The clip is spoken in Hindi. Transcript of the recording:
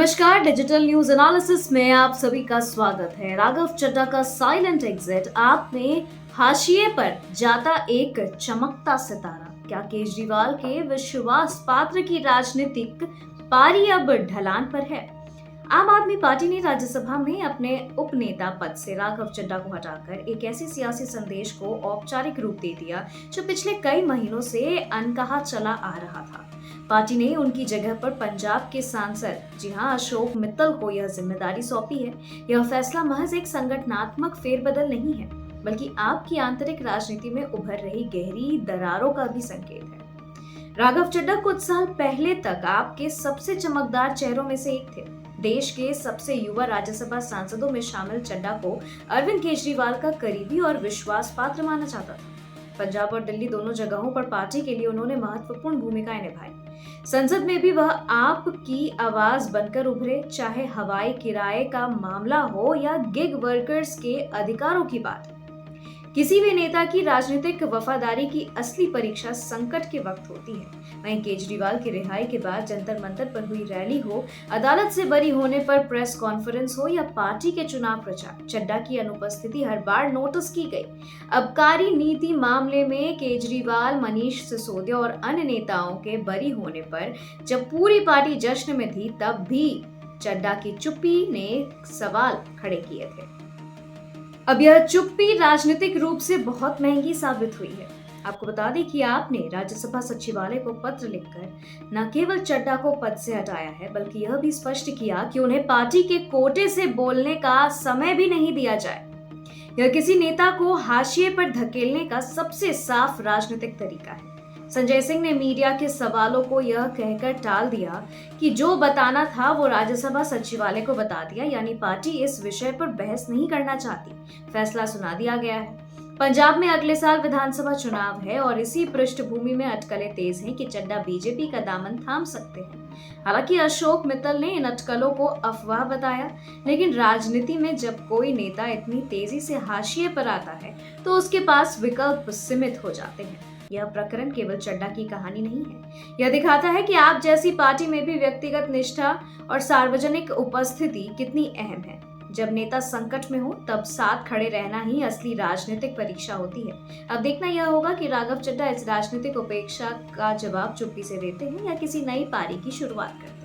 नमस्कार, डिजिटल न्यूज एनालिसिस में आप सभी का स्वागत है। राघव चड्ढा का साइलेंट एग्जिट, आप में हाशिए पर जाता एक चमकता सितारा। क्या केजरीवाल के विश्वास पात्र की राजनीतिक पारी अब ढलान पर है? आम आदमी पार्टी ने राज्यसभा में अपने उपनेता पद से राघव चड्ढा को हटाकर एक ऐसे सियासी संदेश को औपचारिक रूप दे दिया जो पिछले कई महीनों से अनकहा चला आ रहा था। पार्टी ने उनकी जगह पर पंजाब के सांसद अशोक मित्तल को यह जिम्मेदारी सौंपी है। यह फैसला महज एक संगठनात्मक फेरबदल नहीं है, बल्कि आपकी आंतरिक राजनीति में उभर रही गहरी दरारों का भी संकेत है। राघव चड्ढा कुछ साल पहले तक आपके सबसे चमकदार चेहरों में से एक थे। देश के सबसे युवा राज्यसभा सांसदों में शामिल चड्ढा को अरविंद केजरीवाल का करीबी और विश्वास पात्र माना जाता था। पंजाब और दिल्ली दोनों जगहों पर पार्टी के लिए उन्होंने महत्वपूर्ण भूमिकाएं निभाई। संसद में भी वह आपकी आवाज बनकर उभरे, चाहे हवाई किराए का मामला हो या गिग वर्कर्स के अधिकारों की बात। किसी भी नेता की राजनीतिक वफादारी की असली परीक्षा संकट के वक्त होती है। वहीं केजरीवाल की रिहाई के बाद जंतर मंतर पर हुई रैली हो, अदालत से बरी होने पर प्रेस कॉन्फ्रेंस हो या पार्टी के चुनाव प्रचार, चड्ढा की अनुपस्थिति हर बार नोटिस की गई। आबकारी नीति मामले में केजरीवाल, मनीष सिसोदिया और अन्य नेताओं के बरी होने पर जब पूरी पार्टी जश्न में थी, तब भी चड्ढा की चुप्पी ने सवाल खड़े किए थे। अब यह चुप्पी राजनीतिक रूप से बहुत महंगी साबित हुई है। आपको बता दें कि आपने राज्यसभा सचिवालय को पत्र लिखकर न केवल चड्ढा को पद से हटाया है, बल्कि यह भी स्पष्ट किया कि उन्हें पार्टी के कोटे से बोलने का समय भी नहीं दिया जाए। यह किसी नेता को हाशिए पर धकेलने का सबसे साफ राजनीतिक तरीका है। संजय सिंह ने मीडिया के सवालों को यह कहकर टाल दिया कि जो बताना था वो राज्यसभा सचिवालय को बता दिया, यानी पार्टी इस विषय पर बहस नहीं करना चाहती। फैसला सुना दिया गया है। पंजाब में अगले साल विधानसभा चुनाव है और इसी पृष्ठभूमि में अटकलें तेज हैं कि चड्ढा बीजेपी का दामन थाम सकते हैं। हालांकि अशोक मित्तल ने इन अटकलों को अफवाह बताया, लेकिन राजनीति में जब कोई नेता इतनी तेजी से हाशिए पर आता है तो उसके पास विकल्प सीमित हो जाते हैं। यह प्रकरण केवल चड्ढा की कहानी नहीं है। यह दिखाता है कि आप जैसी पार्टी में भी व्यक्तिगत निष्ठा और सार्वजनिक उपस्थिति कितनी अहम है। जब नेता संकट में हो, तब साथ खड़े रहना ही असली राजनीतिक परीक्षा होती है। अब देखना यह होगा कि राघव चड्ढा इस राजनीतिक उपेक्षा का जवाब चुप्पी से देते हैं या किसी नई पारी की शुरुआत करते हैं।